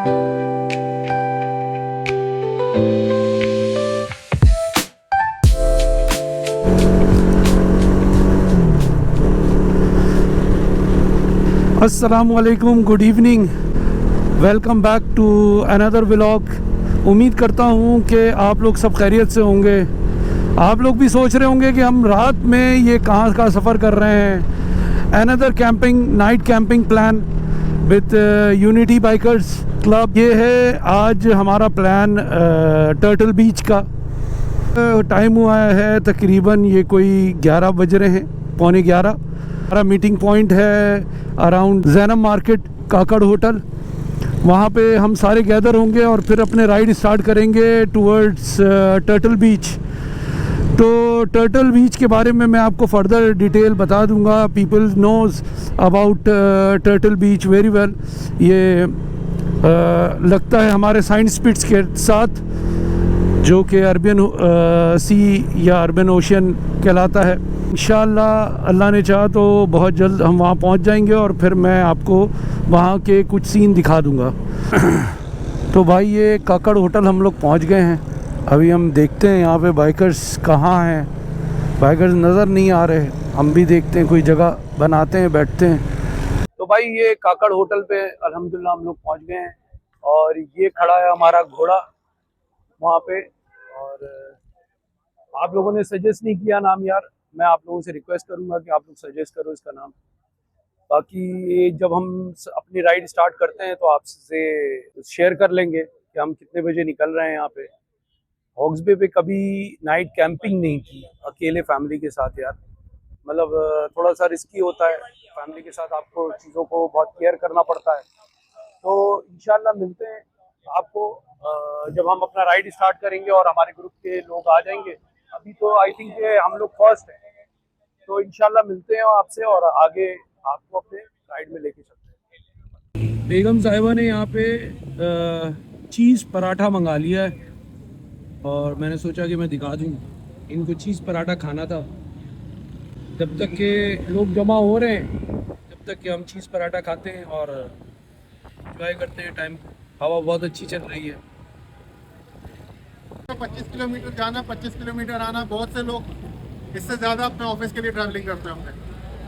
अस्सलामुअलैकुम, good evening, welcome back to another vlog. उम्मीद करता हूँ कि आप लोग सब खैरियत से होंगे। आप लोग भी सोच रहे होंगे कि हम रात में ये कहाँ का सफ़र कर रहे हैं। Another camping, night camping plan with unity bikers club. ये है आज हमारा प्लान टर्टल बीच का। टाइम हुआ है तकरीबन ये कोई 11 बज रहे हैं, पौने 11। हमारा मीटिंग पॉइंट है अराउंड जैनब मार्केट, काकड़ होटल। वहाँ पे हम सारे गैदर होंगे और फिर अपने राइड स्टार्ट करेंगे टूवर्ड्स टर्टल बीच। तो टर्टल बीच के बारे में मैं आपको फर्दर डिटेल बता दूंगा। People knows about turtle beach very well. ये लगता है हमारे साइंस स्पिट्स के साथ, जो कि अरबियन सी या अरबियन ओशन कहलाता है। इंशाअल्लाह अल्लाह ने चाहा तो बहुत जल्द हम वहाँ पहुँच जाएंगे और फिर मैं आपको वहाँ के कुछ सीन दिखा दूँगा। तो भाई ये काकड़ होटल हम लोग पहुँच गए हैं। अभी हम देखते हैं यहाँ पे बाइकर्स कहाँ हैं। बाइकर्स नज़र नहीं आ रहे। हम भी देखते हैं, कोई जगह बनाते हैं, बैठते हैं। तो भाई ये काकड़ होटल पे अल्हम्दुलिल्लाह हम लोग पहुँच गए हैं और ये खड़ा है हमारा घोड़ा वहाँ पे। और आप लोगों ने सजेस्ट नहीं किया नाम यार, मैं आप लोगों से रिक्वेस्ट करूंगा कि आप लोग सजेस्ट करो इसका नाम। बाकी जब हम अपनी राइड स्टार्ट करते हैं तो आपसे शेयर कर लेंगे कि हम कितने बजे निकल रहे हैं। यहाँ पे हॉक्स बे पे कभी नाइट कैंपिंग नहीं की अकेले फैमिली के साथ यार, मतलब थोड़ा सा रिस्की होता है। फैमिली के साथ आपको चीज़ों को बहुत केयर करना पड़ता है। तो इंशाल्लाह मिलते हैं आपको जब हम अपना राइड स्टार्ट करेंगे और हमारे ग्रुप के लोग आ जाएंगे। अभी तो आई थिंक हम लोग फर्स्ट हैं, तो इंशाल्लाह मिलते हैं आपसे और आगे आपको अपने राइड में लेके चलते हैं। बेगम साहिबा ने यहाँ पे चीज़ पराठा मंगा लिया है और मैंने सोचा कि मैं दिखा दूँ। इनको चीज़ पराठा खाना था। जब तक के लोग जमा हो रहे हैं तब तक के हम चीज़ पराठा खाते हैं और एंजॉय करते हैं टाइम। हवा बहुत अच्छी चल रही है। 25 किलोमीटर जाना, 25 किलोमीटर आना। बहुत से लोग इससे ज़्यादा अपने ऑफिस के लिए ट्रैवलिंग करते हैं। हमने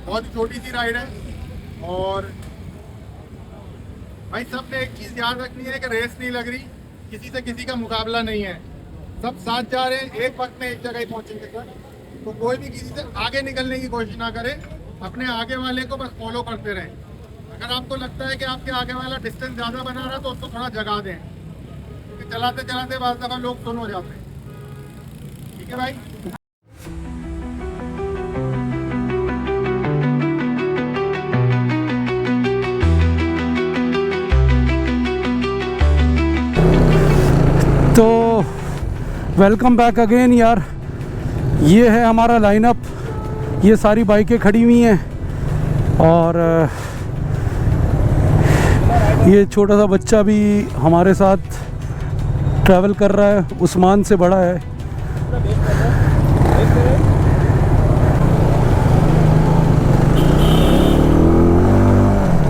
बहुत ही छोटी सी राइड है और भाई सबने एक चीज़ याद रखनी है कि रेस नहीं लग रही, किसी से किसी का मुकाबला नहीं है। सब साथ जा रहे हैं, एक वक्त में एक जगह ही पहुँचेंगे सर। तो कोई भी किसी से आगे निकलने की कोशिश ना करे, अपने आगे वाले को बस फॉलो करते रहें। अगर आपको लगता है कि आपके आगे वाला डिस्टेंस ज़्यादा बना रहा है तो उसको थोड़ा जगा दें, क्योंकि चलाते चलाते बाद दफ़ा लोग सुन हो जाते हैं। ठीक है भाई। तो वेलकम बैक अगेन यार। ये है हमारा लाइनअप। ये सारी बाइकें खड़ी हुई हैं और ये छोटा सा बच्चा भी हमारे साथ ट्रैवल कर रहा है, उस्मान से बड़ा है।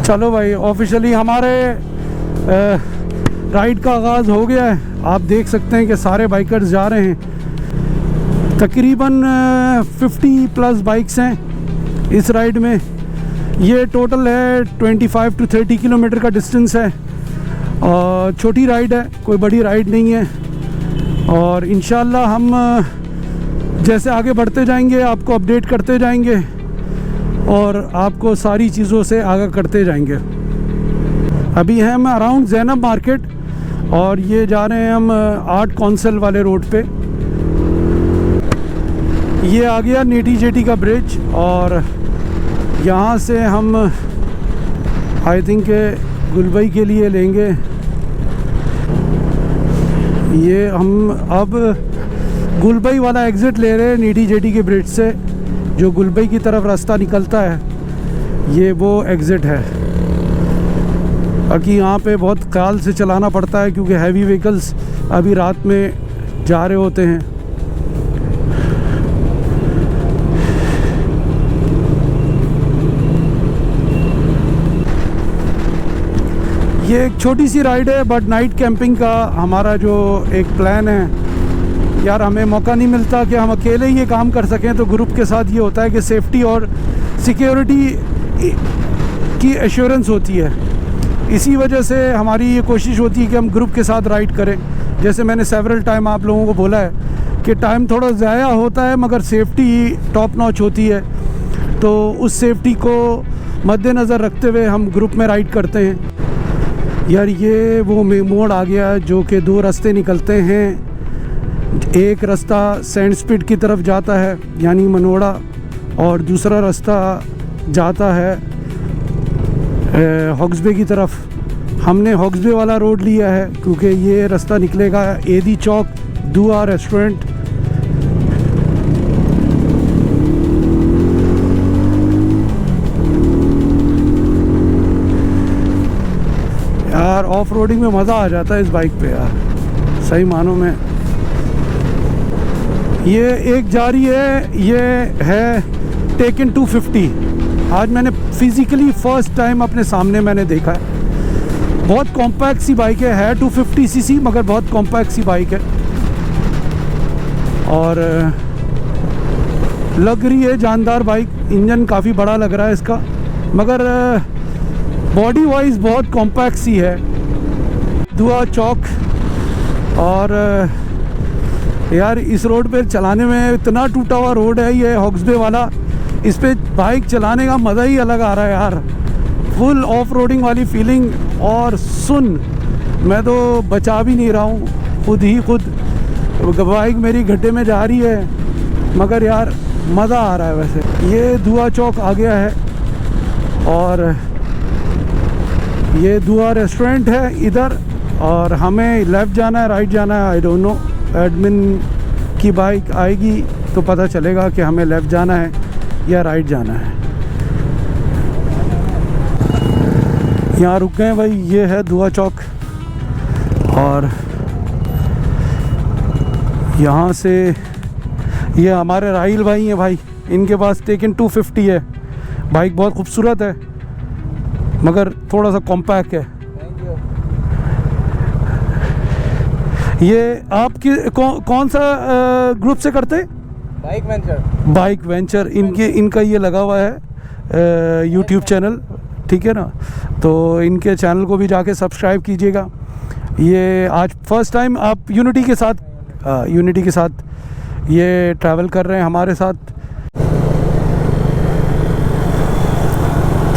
चलो भाई, ऑफिशियली हमारे राइड का आगाज़ हो गया है। आप देख सकते हैं कि सारे बाइकर्स जा रहे हैं। तकरीबन 50 प्लस बाइक्स हैं इस राइड में। ये टोटल है 25 to 30 किलोमीटर का डिस्टेंस है और छोटी राइड है, कोई बड़ी राइड नहीं है। और इंशाल्लाह हम जैसे आगे बढ़ते जाएंगे आपको अपडेट करते जाएंगे और आपको सारी चीज़ों से आगाह करते जाएंगे। अभी हैं हम अराउंड जैनब मार्केट और ये जा रहे हैं हम आर्ट काउंसिल वाले रोड पे। ये आ गया नेटी जेटी का ब्रिज और यहाँ से हम आई थिंक गुलबई के लिए लेंगे। ये हम अब गुलबई वाला एग्ज़िट ले रहे हैं नेटी जेटी के ब्रिज से, जो गुलबई की तरफ रास्ता निकलता है। ये वो एग्ज़िट है। बाकी यहाँ पे बहुत ख्याल से चलाना पड़ता है क्योंकि हैवी व्हीकल्स अभी रात में जा रहे होते हैं। ये एक छोटी सी राइड है, बट नाइट कैंपिंग का हमारा जो एक प्लान है यार, हमें मौका नहीं मिलता कि हम अकेले ही ये काम कर सकें। तो ग्रुप के साथ ये होता है कि सेफ्टी और सिक्योरिटी की एश्योरेंस होती है। इसी वजह से हमारी ये कोशिश होती है कि हम ग्रुप के साथ राइड करें। जैसे मैंने सेवरल टाइम आप लोगों को बोला है कि टाइम थोड़ा ज़ाया होता है, मगर सेफ्टी टॉप नॉच होती है। तो उस सेफ्टी को मद्देनज़र रखते हुए हम ग्रुप में राइड करते हैं। यार ये वो मोड़ आ गया जो कि दो रास्ते निकलते हैं। एक रास्ता सैंड स्पिट की तरफ जाता है यानी मनोड़ा, और दूसरा रास्ता जाता है हॉक्सबे की तरफ। हमने हॉक्सबे वाला रोड लिया है क्योंकि ये रास्ता निकलेगा एदी चौक दुआ रेस्टोरेंट। यार ऑफ रोडिंग में मज़ा आ जाता है इस बाइक पे यार, सही मानों में। ये एक जा रही है, ये है टेकन 250। आज मैंने फिज़िकली फ़र्स्ट टाइम अपने सामने मैंने देखा है। बहुत कॉम्पैक्ट सी बाइक है 250 सीसी, मगर बहुत कॉम्पैक्ट सी बाइक है और लग रही है जानदार बाइक। इंजन काफ़ी बड़ा लग रहा है इसका, मगर बॉडी वाइज बहुत कॉम्पैक्ट सी है। दुआ चौक, और यार इस रोड पे चलाने में इतना टूटा हुआ रोड है ये हॉक्सबे वाला, इस पे बाइक चलाने का मज़ा ही अलग आ रहा है यार। फुल ऑफ रोडिंग वाली फीलिंग। और सुन, मैं तो बचा भी नहीं रहा हूँ, खुद बाइक मेरी गड्ढे में जा रही है, मगर यार मज़ा आ रहा है। वैसे ये दुआ चौक आ गया है और ये दुआ रेस्टोरेंट है इधर, और हमें लेफ़्ट जाना है राइट जाना है, आई डोंट नो। एडमिन की बाइक आएगी तो पता चलेगा कि हमें लेफ़्ट जाना है या राइट जाना है। यहाँ रुक गए भाई, ये है दुआ चौक, और यहाँ से ये हमारे राहिल भाई हैं भाई, इनके पास टेकन 250 है। बाइक बहुत खूबसूरत है मगर थोड़ा सा कॉम्पैक्ट है। ये आपकी कौन सा ग्रुप से करते? बाइक वेंचर इनका ये लगा हुआ है यूट्यूब चैनल, ठीक है ना। तो इनके चैनल को भी जाके सब्सक्राइब कीजिएगा। ये आज फर्स्ट टाइम आप यूनिटी के साथ ये ट्रैवल कर रहे हैं हमारे साथ।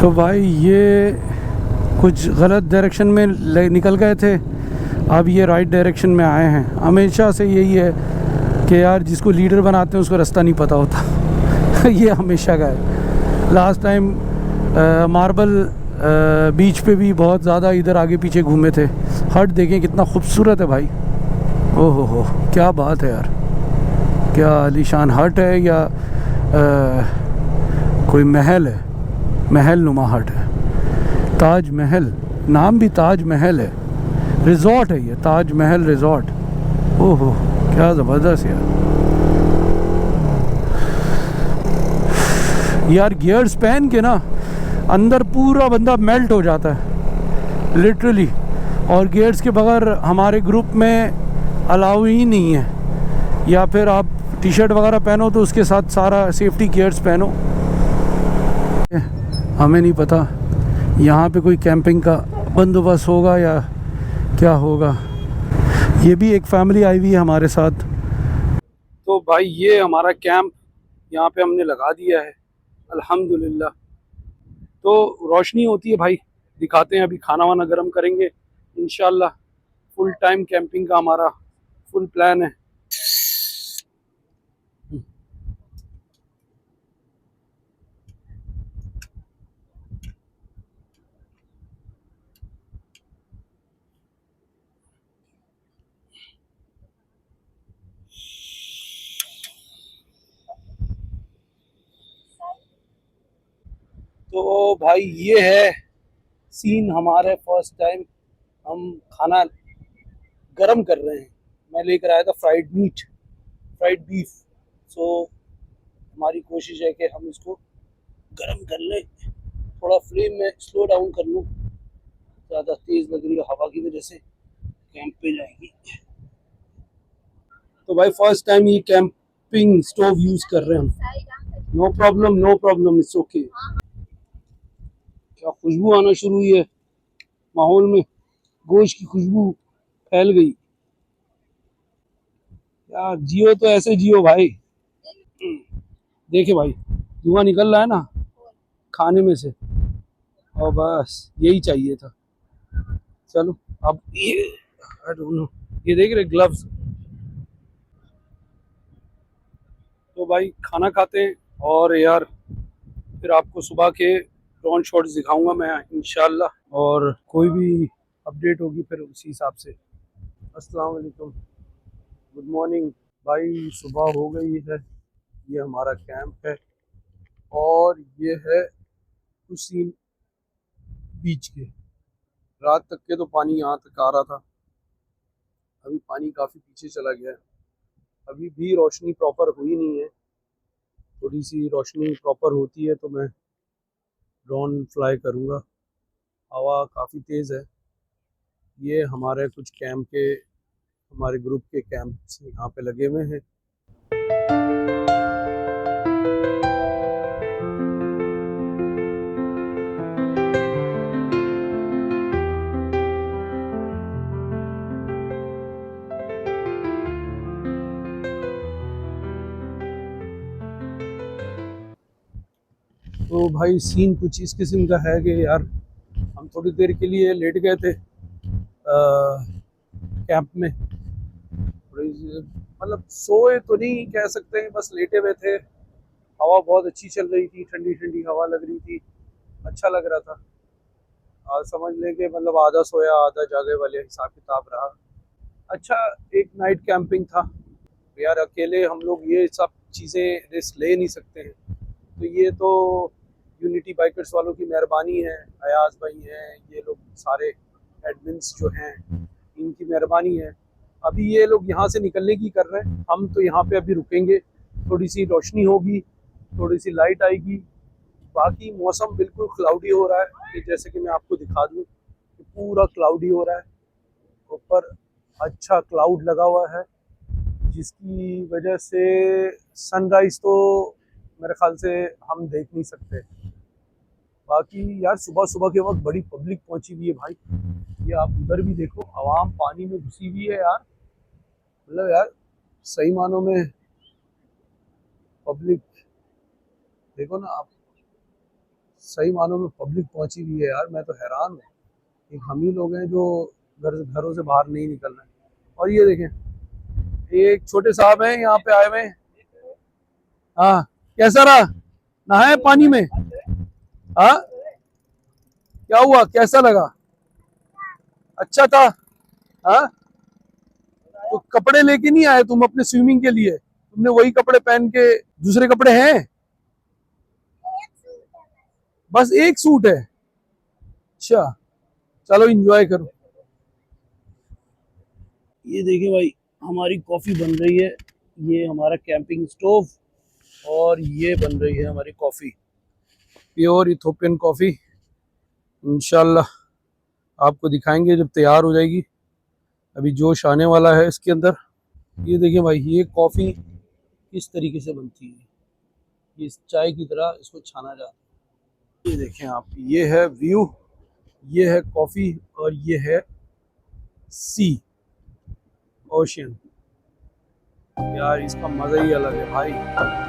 तो भाई ये कुछ गलत डायरेक्शन में निकल गए थे, अब ये राइट डायरेक्शन में आए हैं। हमेशा से यही है कि यार जिसको लीडर बनाते हैं उसको रास्ता नहीं पता होता ये हमेशा का है। लास्ट टाइम मार्बल बीच पे भी बहुत ज़्यादा इधर आगे पीछे घूमे थे। हट देखें कितना खूबसूरत है भाई, ओहो हो क्या बात है यार, क्या आलीशान हट है या कोई महल है, महल नुमा हट है। ताज महल, नाम भी ताज महल है, रिज़ॉर्ट है ये ताज महल रिज़ॉर्ट। ओहो क्या ज़बरदस्त यार गियर्स पहन के ना अंदर पूरा बंदा मेल्ट हो जाता है लिटरली। और गियर्स के बगैर हमारे ग्रुप में अलाउ ही नहीं है, या फिर आप टी शर्ट वगैरह पहनो तो उसके साथ सारा सेफ्टी गियर्स पहनो। हमें नहीं पता यहाँ पे कोई कैंपिंग का बंदोबस्त होगा या क्या होगा। ये भी एक फैमिली आई हुई है हमारे साथ। तो भाई ये हमारा कैंप यहाँ पे हमने लगा दिया है अल्हम्दुलिल्लाह। तो रोशनी होती है भाई, दिखाते हैं। अभी खाना वाना गर्म करेंगे इंशाल्लाह। फुल टाइम कैंपिंग का हमारा फुल प्लान है। तो भाई ये है सीन हमारे फर्स्ट टाइम हम खाना गरम कर रहे हैं। मैं लेकर आया था फ्राइड बीफ। सो हमारी कोशिश है कि हम इसको गरम कर लें, थोड़ा फ्लेम में स्लो डाउन कर लूँ ज़्यादा तेज़ लग रही है हवा की वजह से, कैंप पे जाएंगी। तो भाई फर्स्ट टाइम ये कैंपिंग स्टोव यूज़ कर रहे हैं हम। No problem, no problem, it's okay. क्या खुशबू आना शुरू हुई है माहौल में, गोश्त की खुशबू फैल गई। यार जियो तो ऐसे जियो भाई। देखे भाई धुआं निकल रहा है ना खाने में से, और बस यही चाहिए था। चलो अब ये आई डोंट नो, ये देख रहे ग्लव्स। तो भाई खाना खाते हैं और यार फिर आपको सुबह के ड्रोन शॉट्स दिखाऊंगा मैं इंशाल्लाह, और कोई भी अपडेट होगी फिर उसी हिसाब से। अस्सलाम वालेकुम, गुड मॉर्निंग भाई। सुबह हो गई है, ये हमारा कैंप है और ये है उसी बीच के। रात तक के तो पानी यहाँ तक आ रहा था, अभी पानी काफ़ी पीछे चला गया है। अभी भी रोशनी प्रॉपर हुई नहीं है, थोड़ी सी रोशनी प्रॉपर होती है तो मैं ड्रोन फ्लाई करूँगा। हवा काफ़ी तेज़ है। ये हमारे कुछ कैंप के, हमारे ग्रुप के कैंप्स यहाँ पे लगे हुए हैं। तो भाई सीन कुछ इस किस्म का है कि यार हम थोड़ी देर के लिए लेट गए थे कैंप में। मतलब सोए तो नहीं कह सकते हैं, बस लेटे हुए थे। हवा बहुत अच्छी चल रही थी, ठंडी ठंडी हवा लग रही थी, अच्छा लग रहा था। समझ लें कि मतलब आधा सोया आधा जागे वाले हिसाब किताब रहा। अच्छा एक नाइट कैंपिंग था यार। अकेले हम लोग ये सब चीज़ें रिस्क ले नहीं सकते हैं, तो ये तो यूनिटी बाइकर्स वालों की मेहरबानी है। अयाज भाई हैं, ये लोग सारे एडमिन्स जो हैं, इनकी मेहरबानी है। अभी ये लोग यहाँ से निकलने की कर रहे हैं, हम तो यहाँ पे अभी रुकेंगे। थोड़ी सी रोशनी होगी, थोड़ी सी लाइट आएगी, बाकी मौसम बिल्कुल क्लाउडी हो रहा है। कि जैसे कि मैं आपको दिखा दूँ कि पूरा क्लाउडी हो रहा है, ऊपर अच्छा क्लाउड लगा हुआ है, जिसकी वजह से सनराइज़ तो मेरे ख्याल से हम देख नहीं सकते। बाकी यार सुबह सुबह के वक्त बड़ी पब्लिक पहुंची हुई है भाई। ये आप उधर भी देखो, आवाम पानी में घुसी हुई है यार। मतलब यार सही मानों में पब्लिक, देखो ना आप, सही मानों में पब्लिक पहुंची हुई है यार। मैं तो हैरान हूँ, एक हम ही लोग हैं जो घरों से बाहर नहीं निकल रहे हैं। और ये देखें, एक छोटे साहब हैं यहाँ पे आए हुए हैं। हाँ कैसा रहा, नहाए पानी में? हाँ क्या हुआ, कैसा लगा? अच्छा था। हाँ तो कपड़े लेके नहीं आए तुम अपने स्विमिंग के लिए? तुमने वही कपड़े पहन के, दूसरे कपड़े हैं? बस एक सूट है? अच्छा चलो एंजॉय करो। ये देखिए भाई हमारी कॉफ़ी बन रही है, ये हमारा कैंपिंग स्टोव, और ये बन रही है हमारी कॉफ़ी, प्योर इथोपियन कॉफ़ी। इंशाल्लाह आपको दिखाएंगे जब तैयार हो जाएगी, अभी जोश आने वाला है इसके अंदर। ये देखिए भाई ये कॉफ़ी किस तरीके से बनती है, ये चाय की तरह इसको छाना जाता है। ये देखें आप, ये है व्यू, ये है कॉफ़ी, और ये है सी, ओशियन। यार इसका मज़ा ही अलग है भाई।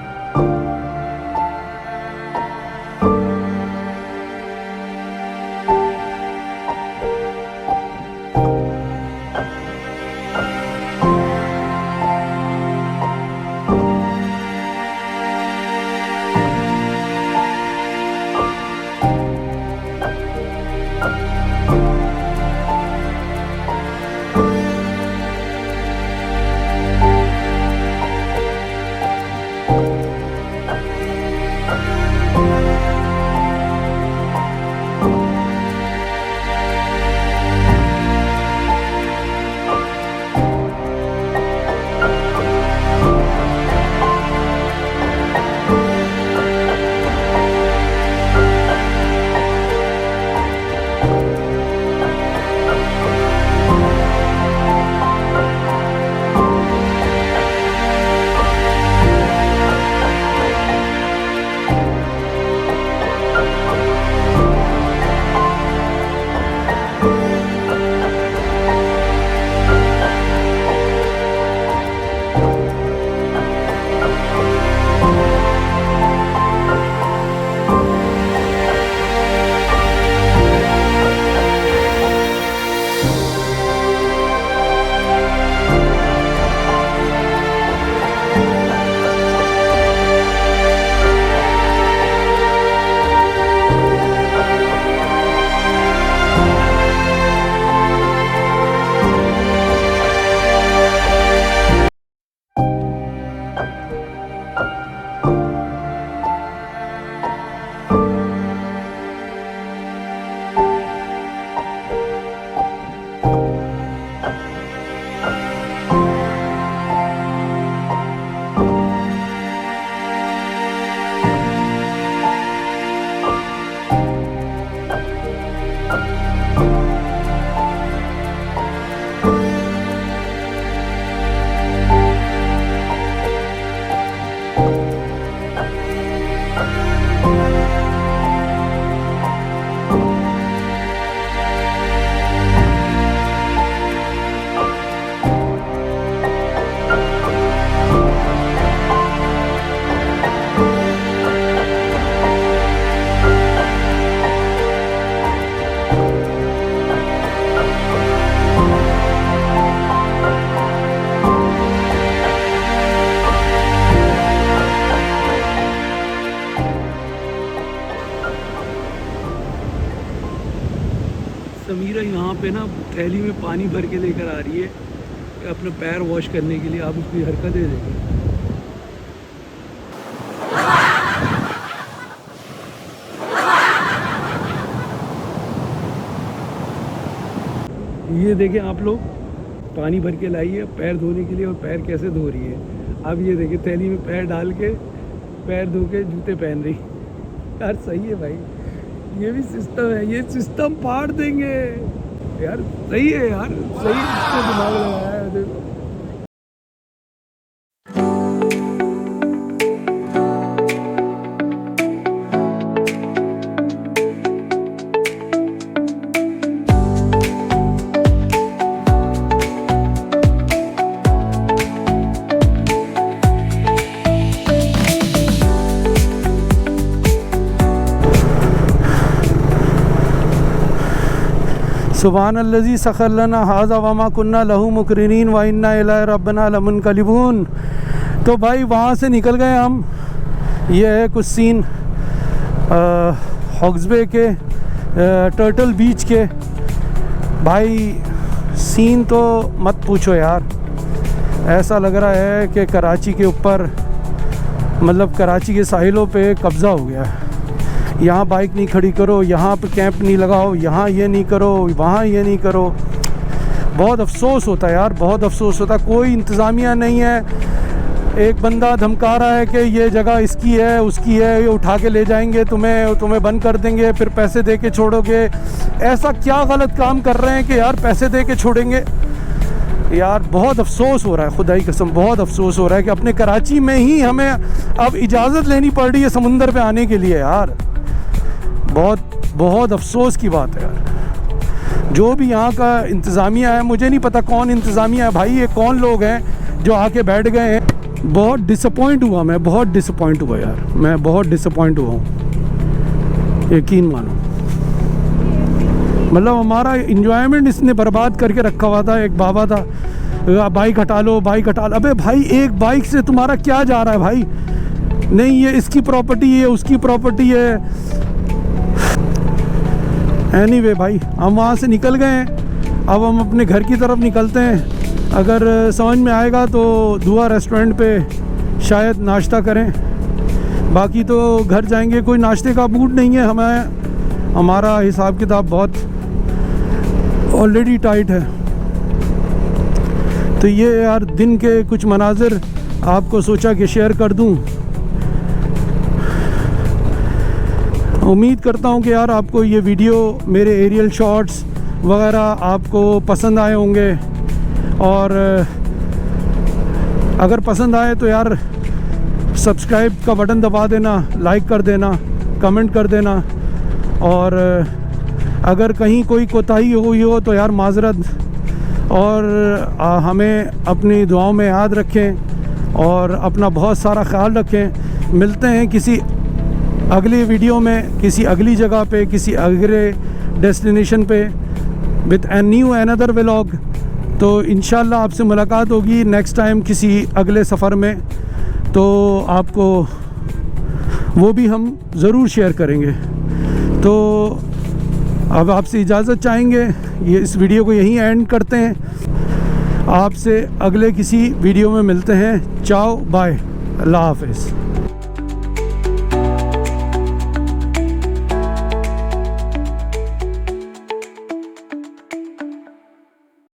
बच्चा यहाँ पे ना थैली में पानी भर के लेकर आ रही है अपने पैर वॉश करने के लिए। आप उसकी हरकतें देखें। ये देखें आप लोग, पानी भर के लाई है पैर धोने के लिए और पैर कैसे धो रही है। अब ये देखें थैली में पैर डाल के पैर धो के जूते पहन रही। यार सही है भाई, ये भी सिस्टम है, ये सिस्टम फाड़ देंगे यार। सही है यार, सही इसको दिमाग लगाया है देखो। सुभान अल्लज़ी सखर लना हाज़ा वमा कुन्ना लहू मुकरिनीन व इन्ना इला रब्बना लमुनक़लिबून। तो भाई वहाँ से निकल गए हम। ये है कुछ सीन हॉक्स बे के टर्टल बीच के। भाई सीन तो मत पूछो यार, ऐसा लग रहा है कि कराची के ऊपर, मतलब कराची के साहिलों पे कब्ज़ा हो गया है। यहाँ बाइक नहीं खड़ी करो, यहाँ पे कैंप नहीं लगाओ, यहाँ ये नहीं करो, वहाँ ये नहीं करो। बहुत अफसोस होता है यार, बहुत अफसोस होता है। कोई इंतज़ामिया नहीं है। एक बंदा धमका रहा है कि ये जगह इसकी है, उसकी है, ये उठा के ले जाएंगे तुम्हें बंद कर देंगे, फिर पैसे दे के छोड़ोगे। ऐसा क्या गलत काम कर रहे हैं कि यार पैसे दे के छोड़ेंगे। यार बहुत अफसोस हो रहा है, खुदाई कसम बहुत अफसोस हो रहा है कि अपने कराची में ही हमें अब इजाज़त लेनी पड़ रही है समुंदर पे आने के लिए। यार बहुत बहुत अफसोस की बात है यार। जो भी यहाँ का इंतज़ामिया है, मुझे नहीं पता कौन इंतज़ामिया है भाई, ये कौन लोग हैं जो आके बैठ गए हैं। बहुत डिसअपॉइंट हुआ मैं, बहुत डिसअपॉइंट हुआ यार, मैं बहुत डिसअपॉइंट हुआ हूँ, यकीन मानो। मतलब हमारा इंजॉयमेंट इसने बर्बाद करके रखा हुआ था। एक बाबा था, बाइक हटा लो, बाइक हटा लो। अबे भाई एक बाइक से तुम्हारा क्या जा रहा है भाई? नहीं ये इसकी प्रॉपर्टी है, उसकी प्रॉपर्टी है। एनीवे भाई हम वहाँ से निकल गए हैं, अब हम अपने घर की तरफ निकलते हैं। अगर समझ में आएगा तो दुआ रेस्टोरेंट पे शायद नाश्ता करें, बाकी तो घर जाएंगे। कोई नाश्ते का मूड नहीं है हमें, हमारा हिसाब किताब बहुत ऑलरेडी टाइट है। तो ये यार दिन के कुछ मनाजिर आपको सोचा कि शेयर कर दूं। उम्मीद करता हूँ कि यार आपको ये वीडियो, मेरे एरियल शॉट्स वगैरह आपको पसंद आए होंगे। और अगर पसंद आए तो यार सब्सक्राइब का बटन दबा देना, लाइक कर देना, कमेंट कर देना। और अगर कहीं कोई कोताही हुई हो तो यार माजरत। और हमें अपनी दुआओं में याद रखें और अपना बहुत सारा ख्याल रखें। मिलते हैं किसी अगली वीडियो में, किसी अगली जगह पे, किसी अगले डेस्टिनेशन पे with a new another vlog. तो इंशाल्लाह आपसे मुलाकात होगी नेक्स्ट टाइम किसी अगले सफ़र में। तो आपको वो भी हम ज़रूर शेयर करेंगे। तो अब आपसे इजाज़त चाहेंगे, ये इस वीडियो को यहीं एंड करते हैं। आपसे अगले किसी वीडियो में मिलते हैं। चाओ बाय, अल्लाह हाफ़िज़।